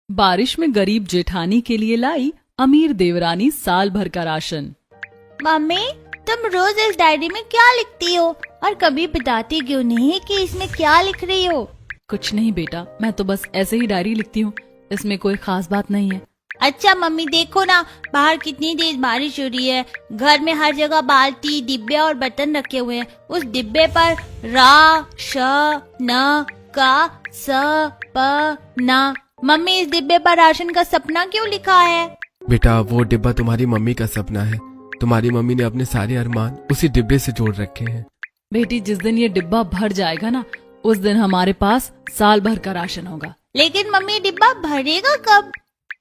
बारिश में गरीब जेठानी के लिए लाई अमीर देवरानी साल भर का राशन। मम्मी, तुम रोज इस डायरी में क्या लिखती हो और कभी बताती क्यों नहीं कि इसमें क्या लिख रही हो? कुछ नहीं बेटा, मैं तो बस ऐसे ही डायरी लिखती हूँ, इसमें कोई खास बात नहीं है। अच्छा मम्मी, देखो ना बाहर कितनी तेज बारिश हो रही है। घर में हर जगह बाल्टी, डिब्बे और बर्तन रखे हुए हैं। उस डिब्बे पर रा श न का स प न। मम्मी, इस डिब्बे पर राशन का सपना क्यों लिखा है? बेटा, वो डिब्बा तुम्हारी मम्मी का सपना है। तुम्हारी मम्मी ने अपने सारे अरमान उसी डिब्बे से जोड़ रखे हैं। बेटी, जिस दिन ये डिब्बा भर जाएगा ना, उस दिन हमारे पास साल भर का राशन होगा। लेकिन मम्मी, डिब्बा भरेगा कब?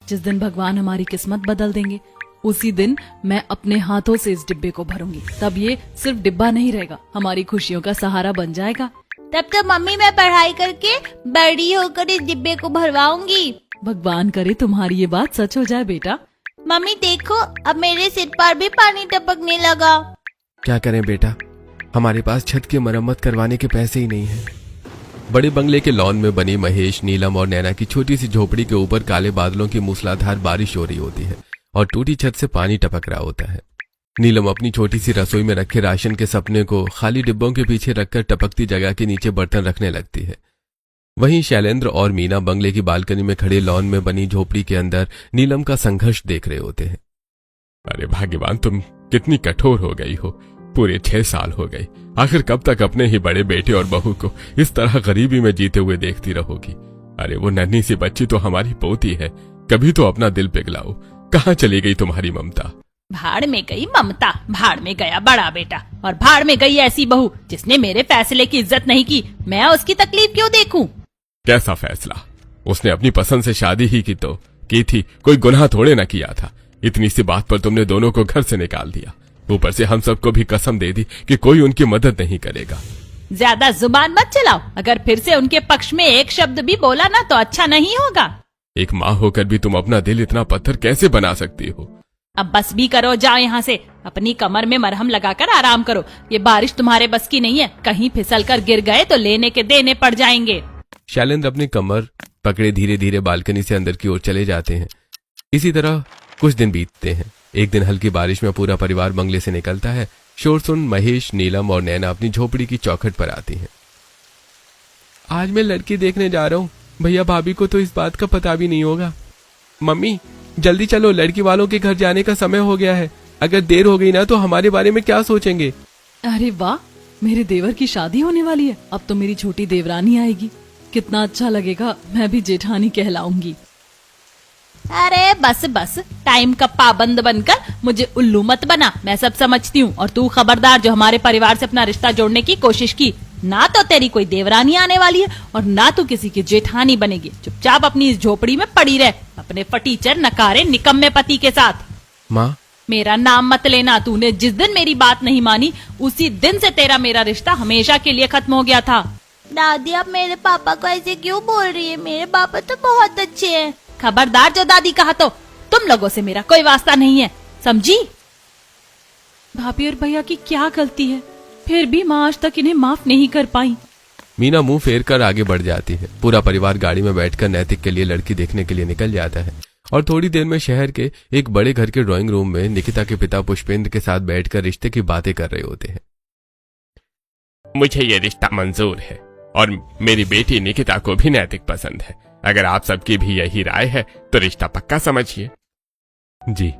जिस दिन भगवान हमारी किस्मत बदल देंगे, उसी दिन मैं अपने हाथों से इस डिब्बे को भरूंगी। तब ये सिर्फ डिब्बा नहीं रहेगा, हमारी खुशियों का सहारा बन जाएगा। तब तो मम्मी, मैं पढ़ाई करके बड़ी होकर इस डिब्बे को भरवाऊंगी। भगवान करे तुम्हारी ये बात सच हो जाए बेटा। मम्मी देखो, अब मेरे सिर पर भी पानी टपकने लगा। क्या करें बेटा, हमारे पास छत की मरम्मत करवाने के पैसे ही नहीं हैं। बड़े बंगले के लॉन में बनी महेश, नीलम और नैना की छोटी सी झोपड़ी के ऊपर काले बादलों की मूसलाधार बारिश हो रही होती है और टूटी छत से पानी टपक रहा होता है। नीलम अपनी छोटी सी रसोई में रखे राशन के सपने को खाली डिब्बों के पीछे रखकर टपकती जगह के नीचे बर्तन रखने लगती है। वहीं शैलेंद्र और मीना बंगले की बालकनी में खड़े लॉन में बनी झोपड़ी के अंदर नीलम का संघर्ष देख रहे होते हैं। अरे भाग्यवान, तुम कितनी कठोर हो गई हो। पूरे 6 साल हो गए। आखिर कब तक अपने ही बड़े बेटे और बहू को इस तरह गरीबी में जीते हुए देखती रहोगी? अरे वो नन्ही सी बच्ची तो हमारी पोती है, कभी तो अपना दिल पिघलाओ। कहाँ चली गई तुम्हारी ममता? भाड़ में गई ममता, भाड़ में गया बड़ा बेटा, और भाड़ में गई ऐसी बहू जिसने मेरे फैसले की इज्जत नहीं की। मैं उसकी तकलीफ क्यों देखूं? कैसा फैसला? उसने अपनी पसंद से शादी ही की थी, कोई गुनाह थोड़े न किया था। इतनी सी बात पर तुमने दोनों को घर से निकाल दिया। ऊपर से हम सबको भी कसम दे दी कि कोई उनकी मदद नहीं करेगा। ज्यादा जुबान मत चलाओ। अगर फिर से उनके पक्ष में एक शब्द भी बोला ना तो अच्छा नहीं होगा। एक माँ होकर भी तुम अपना दिल इतना पत्थर कैसे बना सकती हो? अब बस भी करो, जाओ यहाँ से। अपनी कमर में मरहम लगाकर आराम करो। ये बारिश तुम्हारे बस की नहीं है। कहीं फिसल कर गिर गए तो लेने के देने पड़ जाएंगे। शैलेंद्र अपनी कमर पकड़े धीरे धीरे बालकनी से अंदर की ओर चले जाते हैं। इसी तरह कुछ दिन बीतते हैं। एक दिन हल्की बारिश में पूरा परिवार बंगले से निकलता है। शोर सुन महेश, नीलम और नैना अपनी झोपड़ी की चौखट पर आती हैं। आज मैं लड़की देखने जा रहा हूँ। भैया भाभी को तो इस बात का पता भी नहीं होगा। मम्मी जल्दी चलो, लड़की वालों के घर जाने का समय हो गया है। अगर देर हो गई ना तो हमारे बारे में क्या सोचेंगे? अरे वाह, मेरे देवर की शादी होने वाली है। अब तो मेरी छोटी देवरानी आएगी, कितना अच्छा लगेगा। मैं भी जेठानी कहलाऊंगी। अरे बस बस, टाइम का पाबंद बनकर मुझे उल्लू मत बना। मैं सब समझती हूँ। और तू खबरदार, जो हमारे परिवार से अपना रिश्ता जोड़ने की कोशिश की, ना तो तेरी कोई देवरानी आने वाली है और ना तू किसी की जेठानी बनेगी। चुपचाप अपनी इस झोपड़ी में पड़ी रह, अपने फटीचर नकारे निकम्मे पति के साथ। माँ, मेरा नाम मत लेना। तूने जिस दिन मेरी बात नहीं मानी, उसी दिन से तेरा मेरा रिश्ता हमेशा के लिए खत्म हो गया था। दादी, आप मेरे पापा को ऐसे क्यों बोल रही है? मेरे पापा तो बहुत अच्छे हैं। खबरदार, जो दादी कहा तो तुम लोगों से मेरा कोई वास्ता नहीं है, समझी? भाभी और भैया की क्या गलती है? फिर भी माँ आज तक इन्हें माफ नहीं कर पाई। मीना मुंह फेर कर आगे बढ़ जाती है। पूरा परिवार गाड़ी में बैठकर नैतिक के लिए लड़की देखने के लिए निकल जाता है और थोड़ी देर में शहर के एक बड़े घर के ड्राइंग रूम में निकिता के पिता पुष्पेंद्र के साथ बैठकर रिश्ते की बातें कर रहे होते हैं। मुझे ये रिश्ता मंजूर है और मेरी बेटी निकिता को भी नैतिक पसंद है। अगर आप सबकी भी यही राय है तो रिश्ता पक्का समझिए। जी,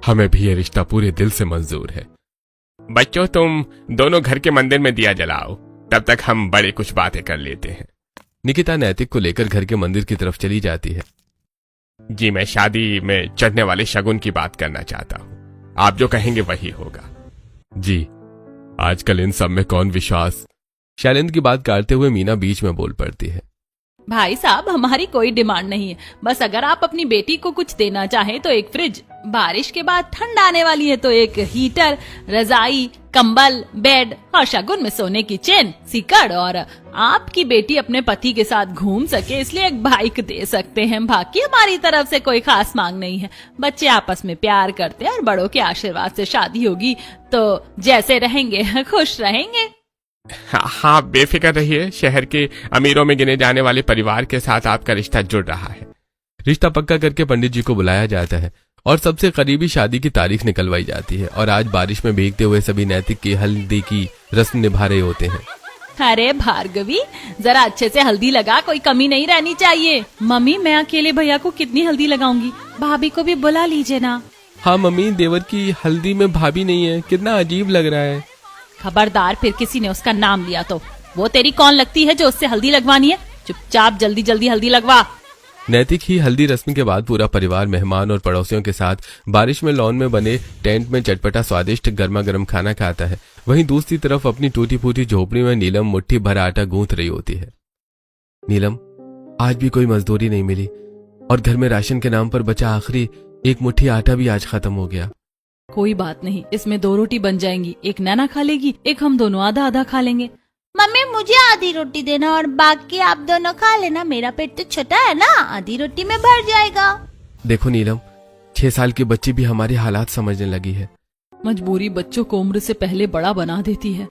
हमें भी ये रिश्ता पूरे दिल से मंजूर है। बच्चों, तुम दोनों घर के मंदिर में दिया जलाओ, तब तक हम बड़े कुछ बातें कर लेते हैं। निकिता नैतिक को लेकर घर के मंदिर की तरफ चली जाती है। जी, मैं शादी में चढ़ने वाले शगुन की बात करना चाहता हूँ। आप जो कहेंगे वही होगा। जी, आजकल इन सब में कौन विश्वास? शैलेंद्र की बात काटते हुए मीना बीच में बोल पड़ती है। भाई साहब, हमारी कोई डिमांड नहीं है। बस अगर आप अपनी बेटी को कुछ देना चाहें तो एक फ्रिज, बारिश के बाद ठंड आने वाली है तो एक हीटर, रजाई, कंबल, बेड और शगुन में सोने की चेन, सिकड़, और आपकी बेटी अपने पति के साथ घूम सके इसलिए एक बाइक दे सकते हैं। बाकी हमारी तरफ से कोई खास मांग नहीं है। बच्चे आपस में प्यार करते हैं और बड़ों के आशीर्वाद से शादी होगी तो जैसे रहेंगे खुश रहेंगे। हाँ, बेफिक्र रहिए। शहर के अमीरों में गिने जाने वाले परिवार के साथ आपका रिश्ता जुड़ रहा है। रिश्ता पक्का करके पंडित जी को बुलाया जाता है और सबसे करीबी शादी की तारीख निकलवाई जाती है। और आज बारिश में भीगते हुए सभी नैतिक की हल्दी की रस्म निभा रहे होते हैं। अरे भार्गवी, जरा अच्छे से हल्दी लगा, कोई कमी नहीं रहनी चाहिए। मम्मी, मैं अकेले भैया को कितनी हल्दी लगाऊंगी? भाभी को भी बुला लीजिए ना। हाँ मम्मी, देवर की हल्दी में भाभी नहीं है, कितना अजीब लग रहा है। खबरदार, फिर किसी ने उसका नाम लिया तो। वो तेरी कौन लगती है जो उससे हल्दी लगवानी है? चुपचाप जल्दी जल्दी हल्दी लगवा। नैतिक ही हल्दी रस्म के बाद पूरा परिवार मेहमान और पड़ोसियों के साथ बारिश में लॉन में बने टेंट में चटपटा स्वादिष्ट गर्मा गर्म खाना खाता है। वहीं दूसरी तरफ अपनी टूटी फूटी झोपड़ी में नीलम मुट्ठी भर आटा गूंथ रही होती है। नीलम, आज भी कोई मजदूरी नहीं मिली और घर में राशन के नाम पर बचा आखिरी एक मुट्ठी आटा भी आज खत्म हो गया। कोई बात नहीं, इसमें 2 रोटी बन जाएंगी। एक नैना खा लेगी, एक हम दोनों आधा आधा खा लेंगे। मम्मी, मुझे आधी रोटी देना और बाकी आप दोनों खा लेना। मेरा पेट तो छोटा है ना, आधी रोटी में भर जाएगा। देखो नीलम, 6 साल की बच्ची भी हमारे हालात समझने लगी है। मजबूरी बच्चों को उम्र से पहले बड़ा बना देती है।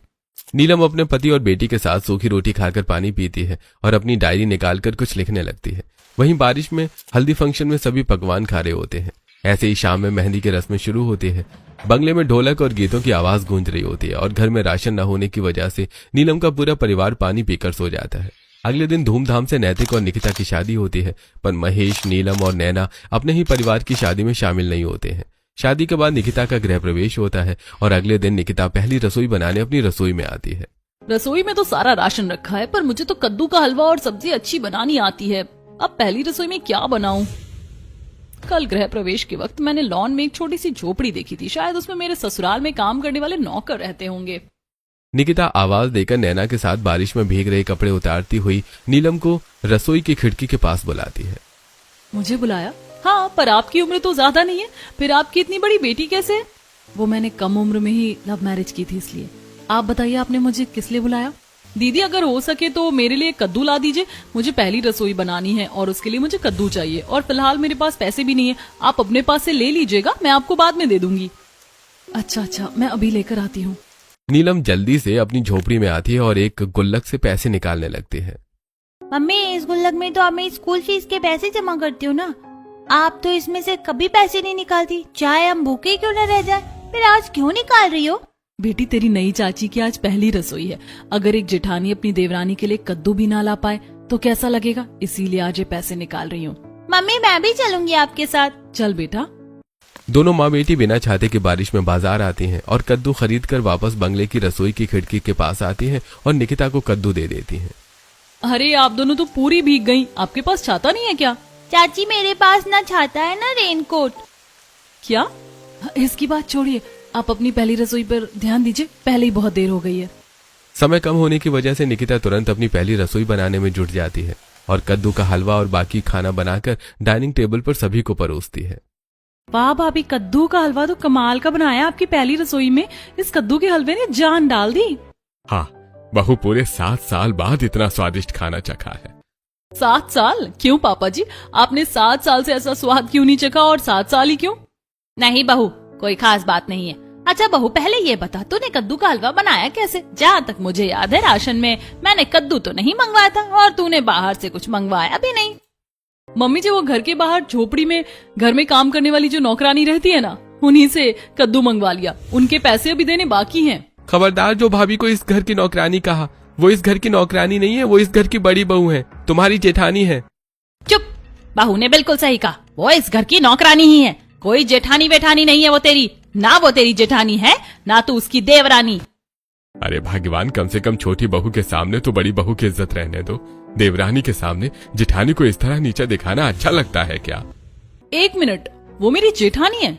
नीलम अपने पति और बेटी के साथ सूखी रोटी खाकर पानी पीती है और अपनी डायरी निकालकर कुछ लिखने लगती है। वहीं बारिश में हल्दी फंक्शन में सभी पकवान खा रहे होते हैं। ऐसे ही शाम में मेहंदी की रस्में शुरू होती है। बंगले में ढोलक और गीतों की आवाज गूंज रही होती है और घर में राशन न होने की वजह से नीलम का पूरा परिवार पानी पीकर सो जाता है। अगले दिन धूमधाम से नैतिक और निकिता की शादी होती है, पर महेश, नीलम और नैना अपने ही परिवार की शादी में शामिल नहीं होते हैं। शादी के बाद निकिता का गृह प्रवेश होता है और अगले दिन निकिता पहली रसोई बनाने अपनी रसोई में आती है। रसोई में तो सारा राशन रखा है, पर मुझे तो कद्दू का हलवा और सब्जी अच्छी बनानी आती है। अब पहली रसोई में क्या बनाऊं? कल गृह प्रवेश के वक्त मैंने लॉन में एक छोटी सी झोपड़ी देखी थी। शायद उसमें मेरे ससुराल में काम करने वाले नौकर रहते होंगे। निकिता आवाज देकर नैना के साथ बारिश में भीग रहे कपड़े उतारती हुई नीलम को रसोई की खिड़की के पास बुलाती है। मुझे बुलाया? हाँ, पर आपकी उम्र तो ज्यादा नहीं है, फिर आपकी इतनी बड़ी बेटी कैसे? वो मैंने कम उम्र में ही लव मैरिज की थी, इसलिए। आप बताइए, आपने मुझे किस लिए बुलाया? दीदी, अगर हो सके तो मेरे लिए कद्दू ला दीजिए। मुझे पहली रसोई बनानी है और उसके लिए मुझे कद्दू चाहिए, और फिलहाल मेरे पास पैसे भी नहीं है। आप अपने पास से ले लीजिएगा, मैं आपको बाद में दे दूंगी। अच्छा, मैं अभी लेकर आती हूँ। नीलम जल्दी से अपनी झोपड़ी में आती है और एक गुल्लक से पैसे निकालने लगती है। मम्मी, इस गुल्लक में तो आप मेरी स्कूल फीस के पैसे जमा करती हो ना। आप तो इसमें से कभी पैसे नहीं निकालती, चाहे हम भूखे क्यों न रह जाए। फिर आज क्यों निकाल रही हो? बेटी, तेरी नई चाची की आज पहली रसोई है। अगर एक जेठानी अपनी देवरानी के लिए कद्दू भी ना ला पाए तो कैसा लगेगा? इसीलिए आज ये पैसे निकाल रही हूँ। मम्मी, मैं भी चलूंगी आपके साथ। चल बेटा। दोनों माँ बेटी बिना छाते के बारिश में बाजार आती हैं और कद्दू खरीद कर वापस बंगले की रसोई की खिड़की के पास आती हैं और निकिता को कद्दू दे देती हैं। अरे, आप दोनों तो पूरी भीग गई। आपके पास छाता नहीं है क्या? चाची, मेरे पास ना छाता है ना रेनकोट। क्या? इसकी बात छोड़िए, आप अपनी पहली रसोई पर ध्यान दीजिए, पहले ही बहुत देर हो गई है। समय कम होने की वजह से निकिता तुरंत अपनी पहली रसोई बनाने में जुट जाती है और कद्दू का हलवा और बाकी खाना बनाकर डाइनिंग टेबल पर सभी को परोसती है। वाह भाभी, कद्दू का हलवा तो कमाल का बनाया आपकी पहली रसोई में। इस कद्दू के हलवे ने जान डाल दी। हाँ, बहू पूरे 7 साल बाद इतना स्वादिष्ट खाना चखा है। 7 साल? क्यों पापा जी, आपने 7 साल से ऐसा स्वाद क्यों नहीं चखा? और 7 साल ही क्यों? नहीं बहू, कोई खास बात नहीं है। अच्छा बहू, पहले ये बता, तूने कद्दू का हलवा बनाया कैसे? जहाँ तक मुझे याद है, राशन में मैंने कद्दू तो नहीं मंगवाया था और तूने बाहर से कुछ मंगवाया भी नहीं। मम्मी जी, वो घर के बाहर झोपड़ी में घर में काम करने वाली जो नौकरानी रहती है ना, उन्हीं से कद्दू मंगवा लिया। उनके पैसे अभी देने बाकी हैं। खबरदार, जो भाभी को इस घर की नौकरानी कहा, वो इस घर की नौकरानी नहीं है, वो इस घर की बड़ी बहू है, तुम्हारी जेठानी है। चुप, बहू ने बिल्कुल सही कहा, वो इस घर की नौकरानी ही है, कोई जेठानी वेठानी नहीं है। वो तेरी ना, वो तेरी जेठानी है ना तू उसकी देवरानी। अरे भगवान, कम से कम छोटी बहू के सामने तो बड़ी बहू की इज्जत रहने दो। देवरानी के सामने जेठानी को इस तरह नीचा दिखाना अच्छा लगता है क्या? 1 मिनट, वो मेरी जेठानी है।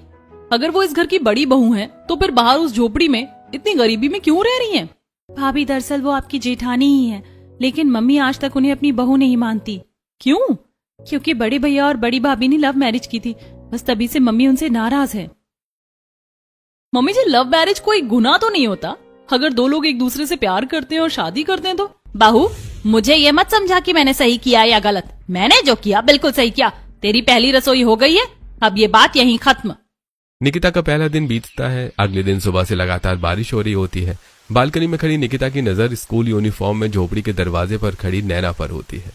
अगर वो इस घर की बड़ी बहू है तो फिर बाहर उस झोपड़ी में इतनी गरीबी में क्यों रह रही हैं? भाभी, दरअसल वो आपकी जेठानी ही है, लेकिन मम्मी आज तक उन्हें अपनी बहू नहीं मानती। क्यों? क्योंकि बड़े भैया और बड़ी भाभी ने लव मैरिज की थी, बस तभी से मम्मी उनसे नाराज है। मम्मी जी, लव मैरिज कोई गुनाह तो नहीं होता? अगर 2 लोग एक दूसरे से प्यार करते हैं और शादी करते हैं तो? बहू, मुझे ये मत समझा कि मैंने सही किया या गलत। मैंने जो किया बिल्कुल सही किया। तेरी पहली रसोई हो गई है, अब ये बात यहीं खत्म। निकिता का पहला दिन बीतता है। अगले दिन सुबह से लगातार बारिश हो रही होती है। बालकनी में खड़ी निकिता की नजर स्कूल यूनिफॉर्म में झोपड़ी के दरवाजे पर खड़ी नैना पर होती है।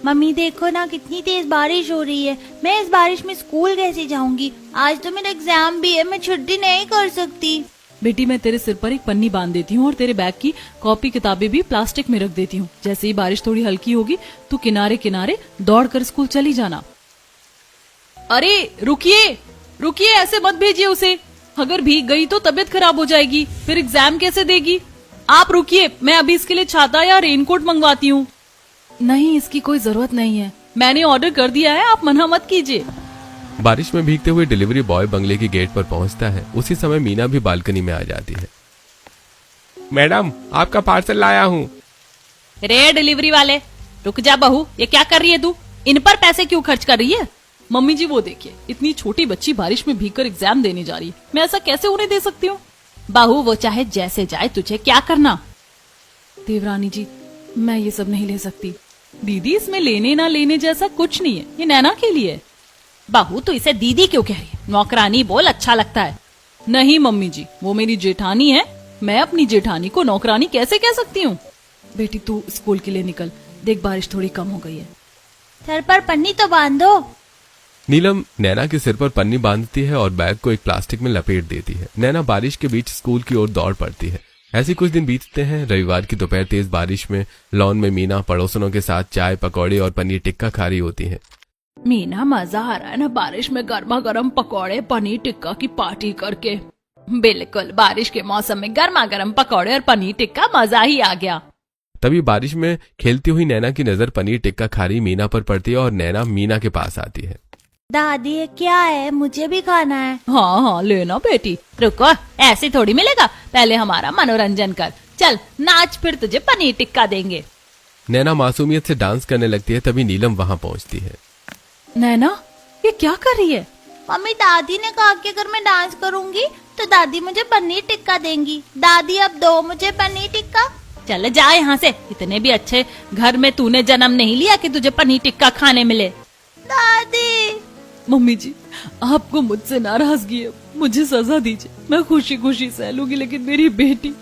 मम्मी देखो ना कितनी तेज बारिश हो रही है। मैं इस बारिश में स्कूल कैसे जाऊंगी? आज तो मेरा एग्जाम भी है, मैं छुट्टी नहीं कर सकती। बेटी मैं तेरे सिर पर एक पन्नी बांध देती हूँ और तेरे बैग की कॉपी किताबें भी प्लास्टिक में रख देती हूँ। जैसे ही बारिश थोड़ी हल्की होगी तो किनारे किनारे दौड़ कर स्कूल चली जाना। अरे रुकिए रुकिए, ऐसे मत भेजिए उसे। अगर भीग गई तो तबीयत खराब हो जाएगी, फिर एग्जाम कैसे देगी? आप रुकिए, मैं अभी इसके लिए छाता या रेनकोट मंगवाती हूँ। नहीं, इसकी कोई जरूरत नहीं है, मैंने ऑर्डर कर दिया है, आप मना मत कीजिए। बारिश में भीगते हुए डिलीवरी बॉय बंगले की गेट पर पहुंचता है। उसी समय मीना भी बालकनी में आ जाती है। मैडम, आपका पार्सल लाया हूँ। रे डिलीवरी वाले, रुक जा बहू, ये क्या कर रही है तू? इन पर पैसे क्यों खर्च कर रही है? मम्मी जी वो देखिए, इतनी छोटी बच्ची बारिश में भीगकर एग्जाम देने जा रही है, मैं ऐसा कैसे उन्हें दे सकती हूँ? बहू वो चाहे जैसे जाए, तुझे क्या करना? देवरानी जी मैं ये सब नहीं ले सकती। दीदी इसमें लेने ना लेने जैसा कुछ नहीं है, ये नैना के लिए है। बहू तो इसे दीदी क्यों कह रही है? नौकरानी बोल, अच्छा लगता है। नहीं मम्मी जी, वो मेरी जेठानी है, मैं अपनी जेठानी को नौकरानी कैसे कह सकती हूँ? बेटी तू स्कूल के लिए निकल, देख बारिश थोड़ी कम हो गई है। सर पर पन्नी तो बांधो। नीलम नैना के सिर पर पन्नी बांधती है और बैग को एक प्लास्टिक में लपेट देती है। नैना बारिश के बीच स्कूल की ओर दौड़ पड़ती है। ऐसे कुछ दिन बीतते हैं। रविवार की दोपहर तेज बारिश में लॉन में मीना पड़ोसनों के साथ चाय पकौड़े और पनीर टिक्का खा रही होती है। मीना मजा आ रहा है ना बारिश में गर्मा गर्म पकौड़े पनीर टिक्का की पार्टी करके। बिल्कुल, बारिश के मौसम में गर्मा गर्म पकौड़े और पनीर टिक्का, मजा ही आ गया। तभी बारिश में खेलती हुई नैना की नजर पनीर टिक्का खा रही मीना पर पड़ती है और नैना मीना के पास आती है। दादी ये क्या है? मुझे भी खाना है। हाँ हाँ लेना बेटी। रुको, ऐसे थोड़ी मिलेगा, पहले हमारा मनोरंजन कर। चल नाच, फिर तुझे पनीर टिक्का देंगे। नैना मासूमियत से डांस करने लगती है। तभी नीलम वहां पहुंचती है। नैना ये क्या कर रही है? मम्मी दादी ने कहा कि अगर मैं डांस करूंगी तो दादी मुझे पनीर टिक्का देंगी। दादी अब दो मुझे पनीर टिक्का। चल जा यहाँ से, इतने भी अच्छे घर में तूने जन्म नहीं लिया कि तुझे पनीर टिक्का खाने मिले। दादी। मम्मी जी आपको मुझसे नाराजगी है, मुझे सजा दीजिए, मैं खुशी खुशी सह लूंगी। लेकिन मेरी बेटी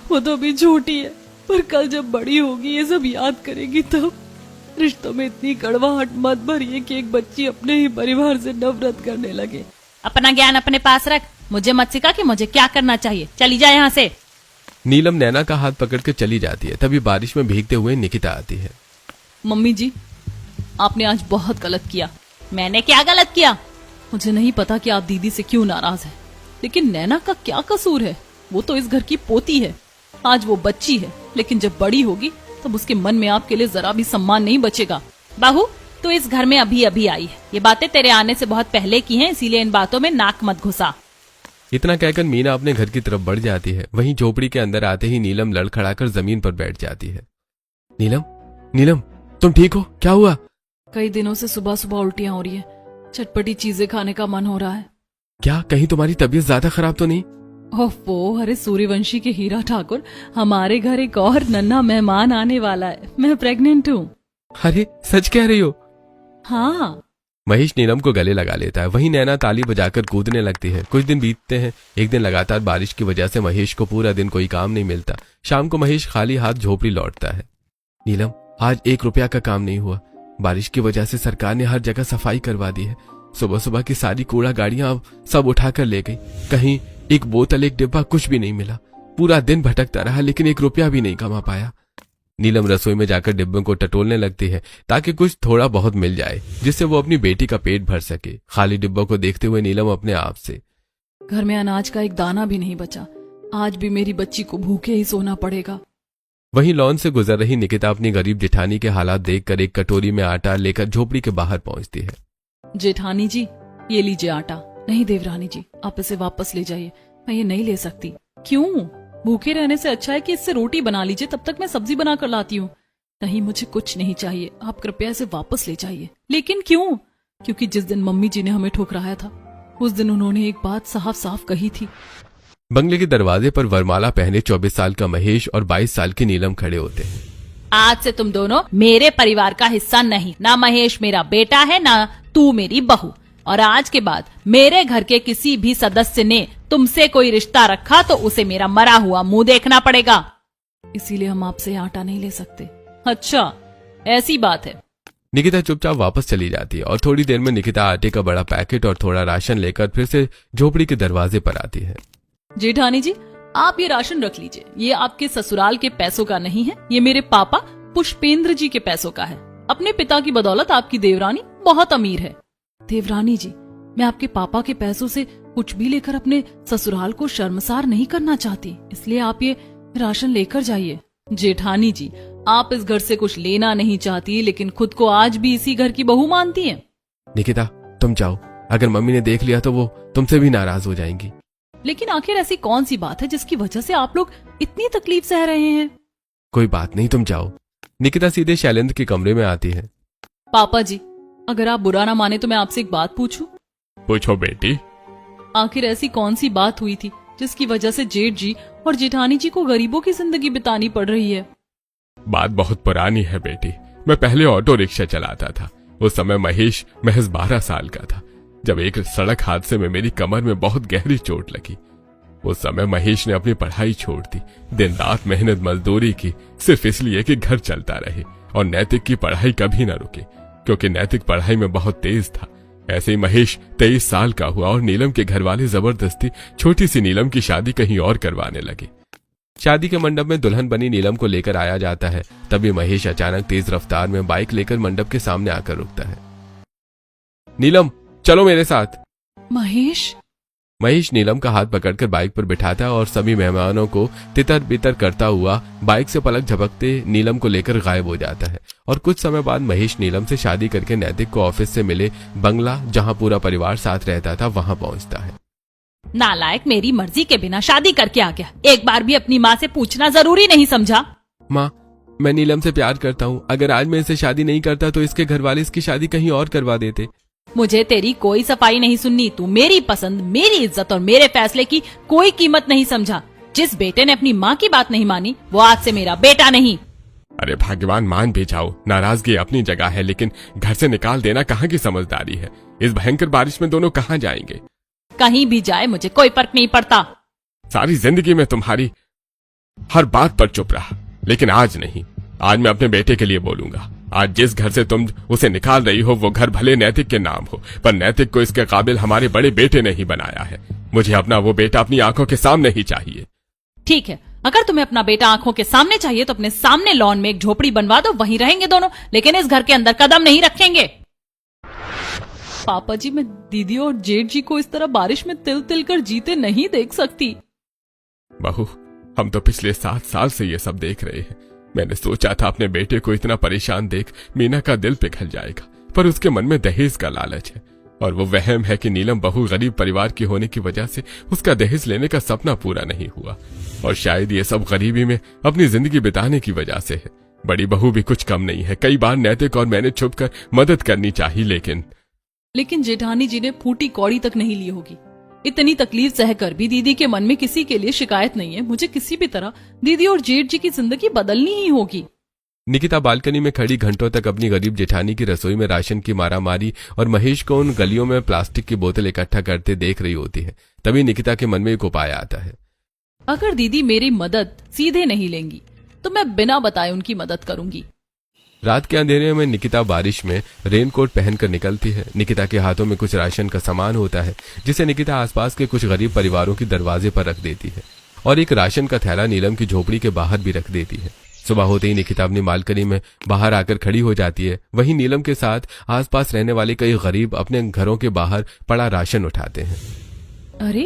वो तो अभी छोटी है, पर कल जब बड़ी होगी ये सब याद करेगी तब। रिश्तों में इतनी कड़वाहट मत भरिए कि एक बच्ची अपने ही परिवार से नफरत करने लगे। अपना ज्ञान अपने पास रख, मुझे मत सिखा कि मुझे क्या करना चाहिए। चली जा यहाँ से। नीलम नैना का हाथ पकड़ के चली जाती है। तभी बारिश में भीगते हुए निकिता आती है। मम्मी जी आपने आज बहुत गलत किया। मैंने क्या गलत किया? मुझे नहीं पता कि आप दीदी से क्यों नाराज हैं, लेकिन नैना का क्या कसूर है? वो तो इस घर की पोती है। आज वो बच्ची है, लेकिन जब बड़ी होगी तब उसके मन में आपके लिए जरा भी सम्मान नहीं बचेगा। बहू तो इस घर में अभी अभी आई है, ये बातें तेरे आने से बहुत पहले की हैं, इसीलिए इन बातों में नाक मत घुसा। इतना कहकर मीना अपने घर की तरफ बढ़ जाती है। वहीं झोपड़ी के अंदर आते ही नीलम लड़खड़ाकर जमीन पर बैठ जाती है। नीलम, नीलम तुम ठीक हो? क्या हुआ? कई दिनों से सुबह सुबह उल्टियां हो रही है, चटपटी चीजें खाने का मन हो रहा है। क्या कहीं तुम्हारी तबीयत ज्यादा खराब तो नहीं? ओफो, अरे सूर्यवंशी के हीरा ठाकुर, हमारे घर एक और नन्हा मेहमान आने वाला है, मैं प्रेग्नेंट हूँ। अरे सच कह रही हो? हाँ। महेश नीलम को गले लगा लेता है। वहीं नैना ताली बजाकर कूदने लगती है। कुछ दिन बीतते हैं। एक दिन लगातार बारिश की वजह से महेश को पूरा दिन कोई काम नहीं मिलता। शाम को महेश खाली हाथ झोपड़ी लौटता है। नीलम आज 1 रुपया का काम नहीं हुआ। बारिश की वजह से सरकार ने हर जगह सफाई करवा दी है। सुबह सुबह की सारी कूड़ा गाड़ियां अब सब उठाकर ले गई। कहीं एक बोतल एक डिब्बा कुछ भी नहीं मिला। पूरा दिन भटकता रहा लेकिन 1 रुपया भी नहीं कमा पाया। नीलम रसोई में जाकर डिब्बों को टटोलने लगती है ताकि कुछ थोड़ा बहुत मिल जाए जिससे वो अपनी बेटी का पेट भर सके। खाली डिब्बों को देखते हुए नीलम अपने आप से, घर में अनाज का एक दाना भी नहीं बचा, आज भी मेरी बच्ची को भूखे ही सोना पड़ेगा। वहीं लॉन से गुजर रही निकिता अपनी गरीब जेठानी के हालात देखकर एक कटोरी में आटा लेकर झोपड़ी के बाहर पहुंचती है। जेठानी जी ये लीजिए आटा। नहीं देवरानी जी आप इसे वापस ले जाइए, मैं ये नहीं ले सकती। क्यों? भूखे रहने से अच्छा है कि इससे रोटी बना लीजिए, तब तक मैं सब्जी बना कर लाती हूँ। नहीं मुझे कुछ नहीं चाहिए, आप कृपया इसे वापस ले जाइए। लेकिन क्यों? क्योंकि जिस दिन मम्मी जी ने हमें ठुकराया था उस दिन उन्होंने एक बात साफ साफ कही थी। बंगले के दरवाजे पर वरमाला पहने 24 साल का महेश और 22 साल की नीलम खड़े होते हैं। आज से तुम दोनों मेरे परिवार का हिस्सा नहीं। ना महेश मेरा बेटा है, ना तू मेरी बहू। और आज के बाद मेरे घर के किसी भी सदस्य ने तुमसे कोई रिश्ता रखा तो उसे मेरा मरा हुआ मुंह देखना पड़ेगा। इसीलिए हम आपसे आटा नहीं ले सकते। अच्छा ऐसी बात है। निकिता चुपचाप वापस चली जाती है और थोड़ी देर में निकिता आटे का बड़ा पैकेट और थोड़ा राशन लेकर फिर से झोपड़ी के दरवाजे पर आती है। जेठानी जी, आप ये राशन रख लीजिए। ये आपके ससुराल के पैसों का नहीं है, ये मेरे पापा पुष्पेंद्र जी के पैसों का है। अपने पिता की बदौलत आपकी देवरानी बहुत अमीर है। देवरानी जी, मैं आपके पापा के पैसों से कुछ भी लेकर अपने ससुराल को शर्मसार नहीं करना चाहती, इसलिए आप ये राशन लेकर जाइए। जेठानी जी, आप इस घर से कुछ लेना नहीं चाहती, लेकिन खुद को आज भी इसी घर की बहू मानती हैं। निकिता, तुम जाओ, अगर मम्मी ने देख लिया तो वो तुमसे भी नाराज हो जाएंगी। लेकिन आखिर ऐसी कौन सी बात है जिसकी वजह से आप लोग इतनी तकलीफ सह रहे हैं? कोई बात नहीं, तुम जाओ। निकिता सीधे शैलेंद्र के कमरे में आती है। पापा जी, अगर आप बुरा ना माने तो मैं आपसे एक बात पूछूं? पूछो बेटी। आखिर ऐसी कौन सी बात हुई थी जिसकी वजह से जेठ जी और जेठानी जी को गरीबों की जिंदगी बितानी पड़ रही है? बात बहुत पुरानी है बेटी। मैं पहले ऑटो रिक्शा चलाता था। उस समय महेश महज 12 साल का था जब एक सड़क हादसे में मेरी कमर में बहुत गहरी चोट लगी। उस समय महेश ने अपनी पढ़ाई छोड़ दी, दिन रात मेहनत मजदूरी की, सिर्फ इसलिए कि घर चलता रहे और नैतिक की पढ़ाई कभी न रुके, क्योंकि नैतिक पढ़ाई में बहुत तेज था। ऐसे ही महेश 23 साल का हुआ और नीलम के घर वाले जबरदस्ती छोटी सी नीलम की शादी कहीं और करवाने लगे। शादी के मंडप में दुल्हन बनी नीलम को लेकर आया जाता है। तभी महेश अचानक तेज रफ्तार में बाइक लेकर मंडप के सामने आकर रुकता है। नीलम, चलो मेरे साथ। महेश नीलम का हाथ पकड़कर बाइक पर बिठाता है और सभी मेहमानों को तितर बितर करता हुआ बाइक से पलक झपकते नीलम को लेकर गायब हो जाता है। और कुछ समय बाद महेश नीलम से शादी करके नैतिक को ऑफिस से मिले बंगला, जहां पूरा परिवार साथ रहता था, वहां पहुंचता है। नालायक, मेरी मर्जी के बिना शादी करके आ गया। एक बार भी अपनी माँ से पूछना जरूरी नहीं समझा? माँ, मैं नीलम से प्यार करता हूँ। अगर आज मैं इससे शादी नहीं करता तो इसके घर वाले इसकी शादी कहीं और करवा देते। मुझे तेरी कोई सफाई नहीं सुननी। तू मेरी पसंद, मेरी इज्जत और मेरे फैसले की कोई कीमत नहीं समझा। जिस बेटे ने अपनी माँ की बात नहीं मानी वो आज से मेरा बेटा नहीं। अरे भगवान, मान भी जाओ, नाराजगी अपनी जगह है, लेकिन घर से निकाल देना कहाँ की समझदारी है? इस भयंकर बारिश में दोनों कहाँ जाएंगे? कहीं भी जाए मुझे कोई फर्क नहीं पड़ता। सारी जिंदगी में तुम्हारी हर बात पर चुप रहा, लेकिन आज नहीं। आज मैं अपने बेटे के लिए बोलूंगा। आज जिस घर से तुम उसे निकाल रही हो वो घर भले नैतिक के नाम हो, पर नैतिक को इसके काबिल हमारे बड़े बेटे ने ही बनाया है। मुझे अपना वो बेटा अपनी आंखों के सामने ही चाहिए। ठीक है, अगर तुम्हें अपना बेटा आंखों के सामने चाहिए तो अपने सामने लॉन में एक झोपड़ी बनवा दो, वहीं रहेंगे दोनों, लेकिन इस घर के अंदर कदम नहीं रखेंगे। पापा जी, मैं दीदी और जेठ जी को इस तरह बारिश में तिल तिल कर जीते नहीं देख सकती। बहू, हम तो पिछले 7 साल से ये सब देख रहे हैं। मैंने सोचा था अपने बेटे को इतना परेशान देख मीना का दिल पिघल जाएगा, पर उसके मन में दहेज का लालच है और वो वहम है कि नीलम बहू गरीब परिवार की होने की वजह से उसका दहेज लेने का सपना पूरा नहीं हुआ, और शायद ये सब गरीबी में अपनी जिंदगी बिताने की वजह से है। बड़ी बहू भी कुछ कम नहीं है। कई बार नैतिक और मैंने छुपकर मदद करनी चाहिए, लेकिन जेठानी जी ने फूटी कौड़ी तक नहीं ली होगी। इतनी तकलीफ सहकर भी दीदी के मन में किसी के लिए शिकायत नहीं है। मुझे किसी भी तरह दीदी और जेठ जी की जिंदगी बदलनी ही होगी। निकिता बालकनी में खड़ी घंटों तक अपनी गरीब जेठानी की रसोई में राशन की मारामारी और महेश को उन गलियों में प्लास्टिक की बोतल इकट्ठा करते देख रही होती है। तभी निकिता के मन में एक उपाय आता है। अगर दीदी मेरी मदद सीधे नहीं लेंगी तो मैं बिना बताए उनकी मदद करूंगी। रात के अंधेरे में निकिता बारिश में रेनकोट पहनकर निकलती है। निकिता के हाथों में कुछ राशन का सामान होता है, जिसे निकिता आसपास के कुछ गरीब परिवारों के दरवाजे पर रख देती है और एक राशन का थैला नीलम की झोपड़ी के बाहर भी रख देती है। सुबह होते ही निकिता अपनी बालकनी में बाहर आकर खड़ी हो जाती है। वहीं नीलम के साथ आसपास रहने वाले कई गरीब अपने घरों के बाहर पड़ा राशन उठाते हैं। अरे,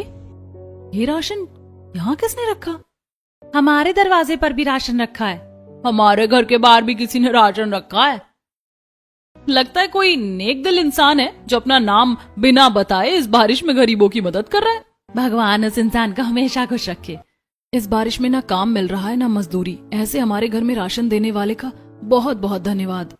ये राशन यहाँ किसने रखा? हमारे दरवाजे पर भी राशन रखा है। हमारे घर के बाहर भी किसी ने राशन रखा है। लगता है कोई नेक दिल इंसान है जो अपना नाम बिना बताए इस बारिश में गरीबों की मदद कर रहा है। भगवान उस इंसान को हमेशा खुश रखे। इस बारिश में ना काम मिल रहा है ना मजदूरी, ऐसे हमारे घर में राशन देने वाले का बहुत बहुत धन्यवाद।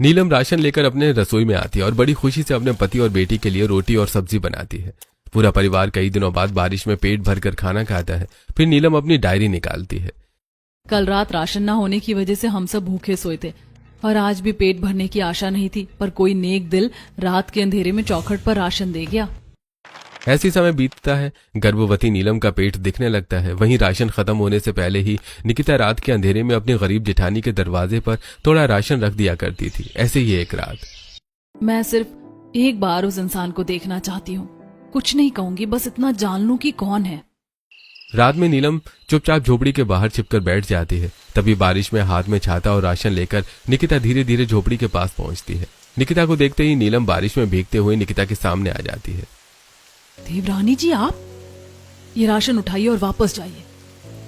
नीलम राशन लेकर अपने रसोई में आती है और बड़ी खुशी से अपने पति और बेटी के लिए रोटी और सब्जी बनाती है। पूरा परिवार कई दिनों बाद बारिश में पेट भरकर खाना खाता है। फिर नीलम अपनी डायरी निकालती है। कल रात राशन न होने की वजह से हम सब भूखे सोए थे और आज भी पेट भरने की आशा नहीं थी, पर कोई नेक दिल रात के अंधेरे में चौखट पर राशन दे गया। ऐसी समय बीतता है, गर्भवती नीलम का पेट दिखने लगता है। वहीं राशन खत्म होने से पहले ही निकिता रात के अंधेरे में अपनी गरीब जेठानी के दरवाजे पर थोड़ा राशन रख दिया करती थी। ऐसे ही एक रात मैं सिर्फ एक बार उस इंसान को देखना चाहती हूँ। कुछ नहीं कहूंगी, बस इतना जान लूं कि कौन है। रात में नीलम चुपचाप झोपड़ी के बाहर छिपकर बैठ जाती है। तभी बारिश में हाथ में छाता और राशन लेकर निकिता धीरे धीरे झोपड़ी के पास पहुंचती है। निकिता को देखते ही नीलम बारिश में भीगते हुए निकिता के सामने आ जाती है। देवरानी जी, आप ये राशन उठाइए और वापस जाइए।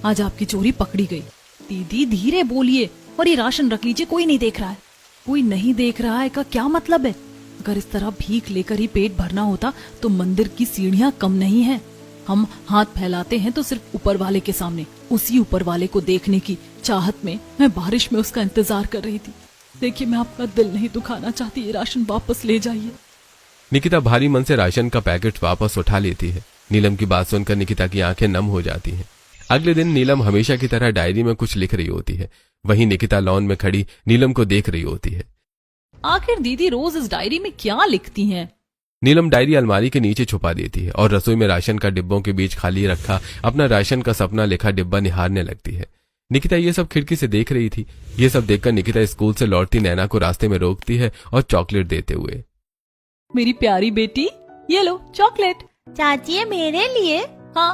आज आपकी चोरी पकड़ी गई। दीदी धीरे बोलिए और ये राशन रख लीजिए, कोई नहीं देख रहा है। कोई नहीं देख रहा है का क्या मतलब है? अगर इस तरह भीख लेकर ही पेट भरना होता तो मंदिर की सीढ़ियां कम नहीं है। हम हाथ फैलाते हैं तो सिर्फ ऊपर वाले के सामने। उसी ऊपर वाले को देखने की चाहत में मैं बारिश में उसका इंतजार कर रही थी। देखिए, मैं आपका दिल नहीं दुखाना चाहती, ये राशन वापस ले जाइए। निकिता भारी मन से राशन का पैकेट वापस उठा लेती है। नीलम की बात सुनकर निकिता की आंखें नम हो जाती हैं। अगले दिन नीलम हमेशा की तरह डायरी में कुछ लिख रही होती है। वहीं निकिता लॉन में खड़ी नीलम को देख रही होती है। आखिर दीदी रोज इस डायरी में क्या लिखती हैं? नीलम डायरी अलमारी के नीचे छुपा देती है और रसोई में राशन का डिब्बों के बीच खाली रखा अपना राशन का सपना लिखा डिब्बा निहारने लगती है। निकिता ये सब खिड़की से देख रही थी। ये सब देखकर निकिता स्कूल से लौटती नैना को रास्ते में रोकती है और चॉकलेट देते हुए, मेरी प्यारी बेटी, ये लो चॉकलेट। चाची, ये मेरे लिए? हाँ,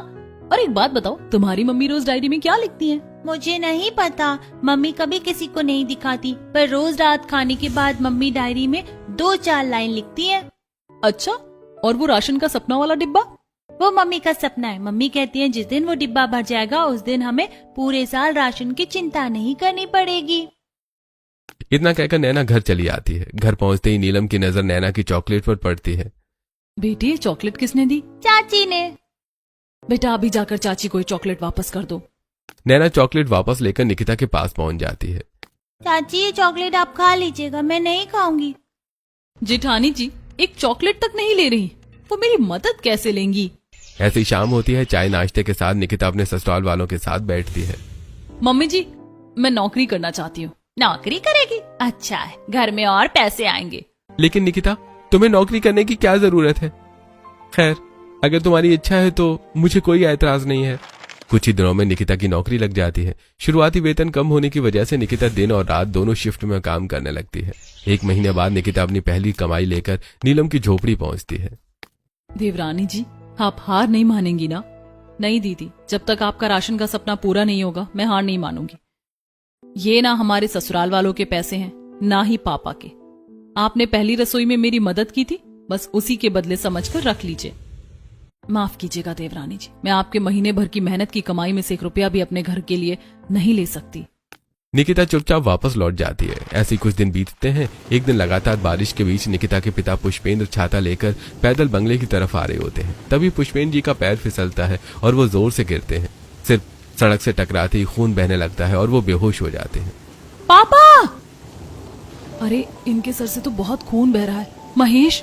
और एक बात बताओ, तुम्हारी मम्मी रोज डायरी में क्या लिखती हैं? मुझे नहीं पता, मम्मी कभी किसी को नहीं दिखाती, पर रोज रात खाने के बाद मम्मी डायरी में 2-4 लाइन लिखती है। अच्छा, और वो राशन का सपना वाला डिब्बा? वो मम्मी का सपना है। मम्मी कहती है जिस दिन वो डिब्बा भर जाएगा उस दिन हमें पूरे साल राशन की चिंता नहीं करनी पड़ेगी। इतना कहकर नैना घर चली आती है। घर पहुंचते ही नीलम की नजर नैना की चॉकलेट पर पड़ती है। बेटी, ये चॉकलेट किसने दी? चाची ने। बेटा, अभी जाकर चाची को ये चॉकलेट वापस कर दो। नैना चॉकलेट वापस लेकर निकिता के पास पहुंच जाती है। चाची, ये चॉकलेट आप खा लीजिएगा, मैं नहीं खाऊंगी। जेठानी जी, एक चॉकलेट तक नहीं ले रही, वो मेरी मदद कैसे लेंगी? ऐसी शाम होती है। चाय नाश्ते के साथ निकिता अपने ससुराल वालों के साथ बैठती है। मम्मी जी, मैं नौकरी करना चाहती हूँ। नौकरी करेगी? अच्छा है, घर में और पैसे आएंगे। लेकिन निकिता, तुम्हें नौकरी करने की क्या जरूरत है? खैर, अगर तुम्हारी इच्छा है तो मुझे कोई ऐतराज नहीं है। कुछ ही दिनों में निकिता की नौकरी लग जाती है। शुरुआती वेतन कम होने की वजह से निकिता दिन और रात दोनों शिफ्ट में काम करने लगती है। 1 महीने बाद निकिता अपनी पहली कमाई लेकर नीलम की झोपड़ी पहुंचती है। देवरानी जी, आप हार नहीं मानेंगी ना? नहीं दीदी, जब तक आपका राशन का सपना पूरा नहीं होगा मैं हार नहीं मानूंगी। ये ना हमारे ससुराल वालों के पैसे हैं, ना ही पापा के। आपने पहली रसोई में मेरी मदद की थी, बस उसी के बदले समझकर रख लीजिए। माफ कीजिएगा देवरानी जी, मैं आपके महीने भर की मेहनत की कमाई में से 1 रुपया भी अपने घर के लिए नहीं ले सकती। निकिता चुपचाप वापस लौट जाती है। ऐसे कुछ दिन बीतते हैं। एक दिन लगातार बारिश के बीच निकिता के पिता पुष्पेंद्र छाता लेकर पैदल बंगले की तरफ आ रहे होते हैं। तभी पुष्पेंद्र जी का पैर फिसलता है और वो जोर से गिरते हैं। सिर्फ सड़क से टकराते ही खून बहने लगता है और वो बेहोश हो जाते हैं। पापा! अरे, इनके सर से तो बहुत खून बह रहा है। महेश!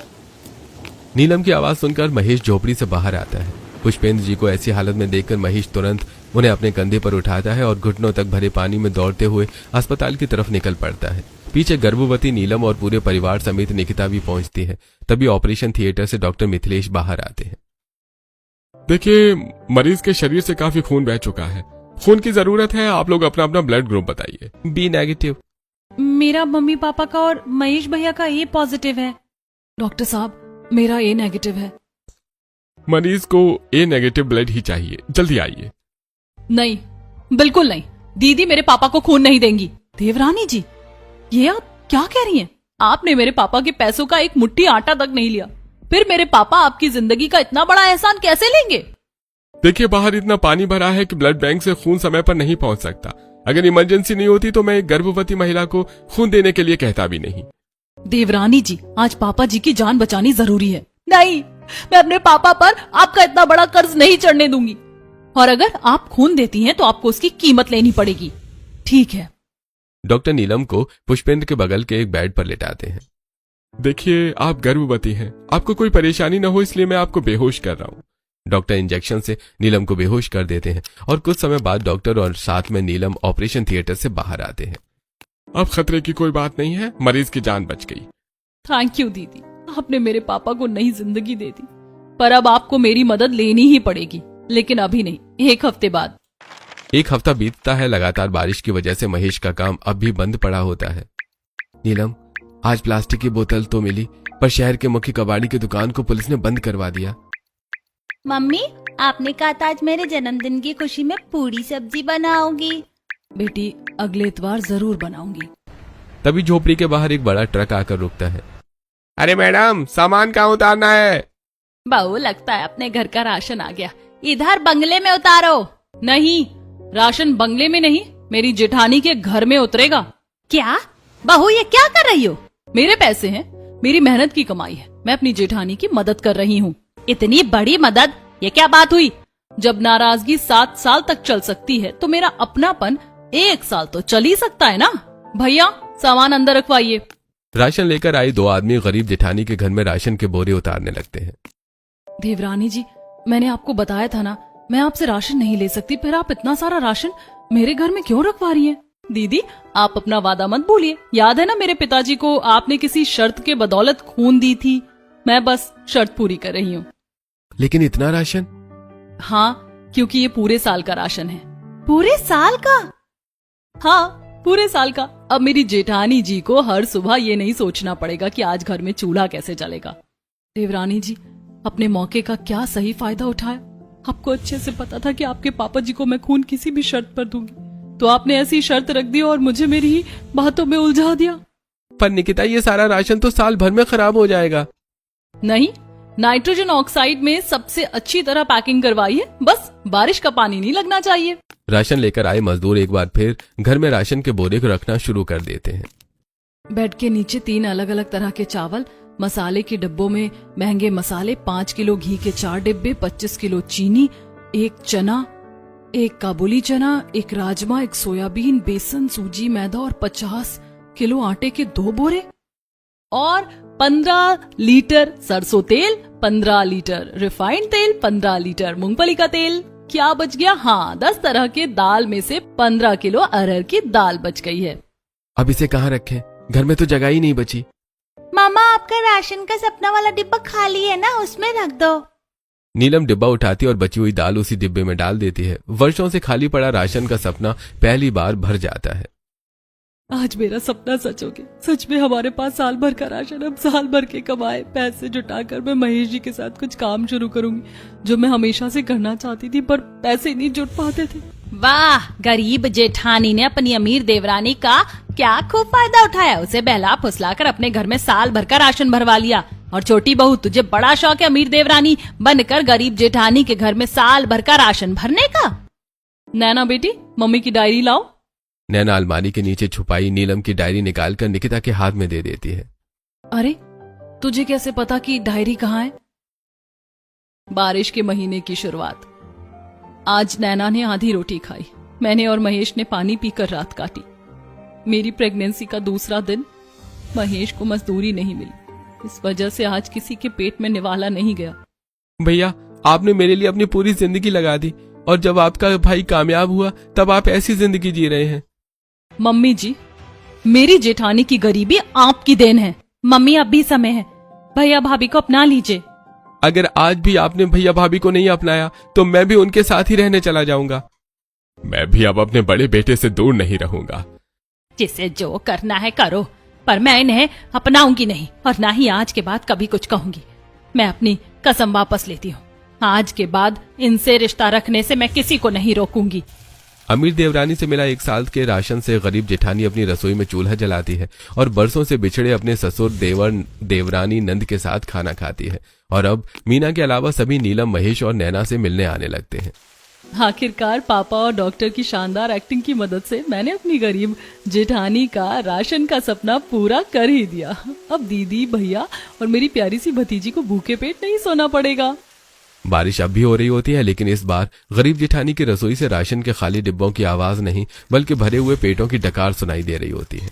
नीलम की आवाज सुनकर महेश झोपड़ी से बाहर आता है। पुष्पेंद्र जी को ऐसी हालत में देखकर महेश तुरंत उन्हें अपने कंधे पर उठाता है और घुटनों तक भरे पानी में दौड़ते हुए अस्पताल की तरफ निकल पड़ता है। पीछे गर्भवती नीलम और पूरे परिवार समेत निकिता भी पहुंचती है। तभी ऑपरेशन थिएटर से डॉक्टर मिथिलेश बाहर आते हैं। देखिए, मरीज के शरीर से काफी खून बह चुका है। खून की जरूरत है। आप लोग अपना अपना ब्लड ग्रुप बताइए। B negative. मेरा मम्मी पापा का और महेश भैया का ए पॉजिटिव है। डॉक्टर साहब, मेरा ए नेगेटिव है। मरीज को ए नेगेटिव ब्लड ही चाहिए, जल्दी आइए। नहीं, बिल्कुल नहीं। दीदी मेरे पापा को खून नहीं देंगी। देवरानी जी, ये आप क्या कह रही हैं? आपने मेरे पापा के पैसों का एक मुट्ठी आटा तक नहीं लिया, फिर मेरे पापा आपकी जिंदगी का इतना बड़ा एहसान कैसे लेंगे? देखिए, बाहर इतना पानी भरा है कि ब्लड बैंक से खून समय पर नहीं पहुंच सकता। अगर इमरजेंसी नहीं होती तो मैं एक गर्भवती महिला को खून देने के लिए कहता भी नहीं। देवरानी जी, आज पापा जी की जान बचानी जरूरी है। नहीं, मैं अपने पापा पर आपका इतना बड़ा कर्ज नहीं चढ़ने दूंगी, और अगर आप खून देती हैं तो आपको उसकी कीमत लेनी पड़ेगी। ठीक है। डॉक्टर नीलम को पुष्पेंद्र के बगल के एक बेड पर लेटाते हैं। देखिए, आप गर्भवती हैं, आपको कोई परेशानी न हो इसलिए मैं आपको बेहोश कर रहा हूँ। डॉक्टर इंजेक्शन से नीलम को बेहोश कर देते हैं और कुछ समय बाद डॉक्टर और साथ में नीलम ऑपरेशन थिएटर से बाहर आते हैं। अब खतरे की कोई बात नहीं है, मरीज की जान बच गई। थैंक यू दीदी, आपने मेरे पापा को नई जिंदगी दे दी। पर अब आपको मेरी मदद लेनी ही पड़ेगी, लेकिन अभी नहीं, 1 हफ्ते बाद। 1 हफ्ता बीतता है। लगातार बारिश की वजह से महेश का काम अब भी बंद पड़ा होता है। नीलम, आज प्लास्टिक की बोतल तो मिली, पर शहर के मुख्य कबाड़ी की दुकान को पुलिस ने बंद करवा दिया। मम्मी, आपने कहा था आज मेरे जन्मदिन की खुशी में पूरी सब्जी बनाओगी। बेटी, अगले इतवार जरूर बनाऊंगी। तभी झोपड़ी के बाहर एक बड़ा ट्रक आकर रुकता है। अरे मैडम, सामान कहाँ उतारना है? बहू, लगता है अपने घर का राशन आ गया, इधर बंगले में उतारो। नहीं, राशन बंगले में नहीं, मेरी जेठानी के घर में उतरेगा। क्या बहू, ये क्या कर रही हो? मेरे पैसे हैं, मेरी मेहनत की कमाई है, मैं अपनी जेठानी की मदद कर रही हूँ। इतनी बड़ी मदद, ये क्या बात हुई? जब नाराजगी 7 साल तक चल सकती है तो मेरा अपनापन 1 साल तो चल ही सकता है ना। भैया, सामान अंदर रखवाइए। राशन लेकर आई 2 आदमी गरीब जेठानी के घर में राशन के बोरे उतारने लगते हैं। देवरानी जी, मैंने आपको बताया था ना, मैं आपसे राशन नहीं ले सकती, फिर आप इतना सारा राशन मेरे घर में क्यों रखवा रही हैं? दीदी, आप अपना वादा मत भूलिए। याद है ना, मेरे पिताजी को आपने किसी शर्त के बदौलत खून दी थी। मैं बस शर्त पूरी कर रही हूँ। लेकिन इतना राशन? हाँ, क्योंकि ये पूरे साल का राशन है। पूरे साल का? हाँ, पूरे साल का। अब मेरी जेठानी जी को हर सुबह ये नहीं सोचना पड़ेगा कि आज घर में चूल्हा कैसे चलेगा। देवरानी जी, अपने मौके का क्या सही फायदा उठाया। आपको अच्छे से पता था कि आपके पापा जी को मैं खून किसी भी शर्त पर दूंगी, तो आपने ऐसी शर्त रख दी और मुझे मेरी ही बातों में उलझा दिया। पर निकिता, ये सारा राशन तो साल भर में खराब हो जाएगा। नहीं, नाइट्रोजन ऑक्साइड में सबसे अच्छी तरह पैकिंग करवाई है, बस बारिश का पानी नहीं लगना चाहिए। राशन लेकर आए मजदूर एक बार फिर घर में राशन के बोरे को रखना शुरू कर देते हैं। बेड के नीचे 3 अलग अलग तरह के चावल, मसाले के डिब्बों में महंगे मसाले, 5 किलो घी के 4 डिब्बे, 25 किलो चीनी, 1 चना, 1 काबुली चना, 1 राजमा, 1 सोयाबीन, बेसन, सूजी, मैदा और 50 किलो आटे के 2 बोरे और 15 लीटर सरसों तेल, 15 लीटर रिफाइंड तेल, 15 लीटर मूंगफली का तेल। क्या बच गया? हाँ, 10 तरह के दाल में से 15 किलो अरहर की दाल बच गई है। अब इसे कहाँ रखें? घर में तो जगह ही नहीं बची। मामा, आपका राशन का सपना वाला डिब्बा खाली है ना, उसमें रख दो। नीलम डिब्बा उठाती और बची हुई दाल उसी डिब्बे में डाल देती है। वर्षों से खाली पड़ा राशन का सपना पहली बार भर जाता है। आज मेरा सपना सच हो गया। सच में हमारे पास साल भर का राशन। अब साल भर के कमाए पैसे जुटाकर मैं महेश जी के साथ कुछ काम शुरू करूंगी, जो मैं हमेशा से करना चाहती थी, पर पैसे नहीं जुट पाते थे। वाह, गरीब जेठानी ने अपनी अमीर देवरानी का क्या खूब फायदा उठाया। उसे बहला फुसलाकर अपने घर में साल भर का राशन भरवा लिया। और छोटी बहू, तुझे बड़ा शौक है अमीर देवरानी बनकर गरीब जेठानी के घर में साल भर का राशन भरने का। नैना बेटी, मम्मी की डायरी लाओ। नैना अलमारी के नीचे छुपाई नीलम की डायरी निकालकर निकिता के हाथ में दे देती है। अरे, तुझे कैसे पता कि डायरी कहाँ है? बारिश के महीने की शुरुआत। आज नैना ने आधी रोटी खाई, मैंने और महेश ने पानी पीकर रात काटी। मेरी प्रेगनेंसी का दूसरा दिन। महेश को मजदूरी नहीं मिली, इस वजह से आज किसी के पेट में निवाला नहीं गया। भैया, आपने मेरे लिए अपनी पूरी जिंदगी लगा दी, और जब आपका भाई कामयाब हुआ तब आप ऐसी जिंदगी जी रहे हैं। मम्मी जी, मेरी जेठानी की गरीबी आपकी देन है। मम्मी, अब भी समय है, भैया भाभी को अपना लीजिए। अगर आज भी आपने भैया भाभी को नहीं अपनाया तो मैं भी उनके साथ ही रहने चला जाऊंगा। मैं भी अब अपने बड़े बेटे से दूर नहीं रहूंगा। जिसे जो करना है करो, पर मैं इन्हें अपनाऊंगी नहीं, और ना ही आज के बाद कभी कुछ कहूंगी। मैं अपनी कसम वापस लेती हूँ। आज के बाद इनसे रिश्ता रखने से मैं किसी को नहीं रोकूंगी। अमीर देवरानी से मिला 1 साल के राशन से गरीब जेठानी अपनी रसोई में चूल्हा जलाती है और बरसों से बिछड़े अपने ससुर देवरानी नंद के साथ खाना खाती है। और अब मीना के अलावा सभी नीलम, महेश और नैना से मिलने आने लगते हैं। आखिरकार पापा और डॉक्टर की शानदार एक्टिंग की मदद से मैंने अपनी गरीब जेठानी का राशन का सपना पूरा कर ही दिया। अब दीदी, भैया और मेरी प्यारी सी भतीजी को भूखे पेट नहीं सोना पड़ेगा। बारिश अब भी हो रही होती है, लेकिन इस बार गरीब जेठानी की रसोई से राशन के खाली डिब्बों की आवाज नहीं, बल्कि भरे हुए पेटों की डकार सुनाई दे रही होती है।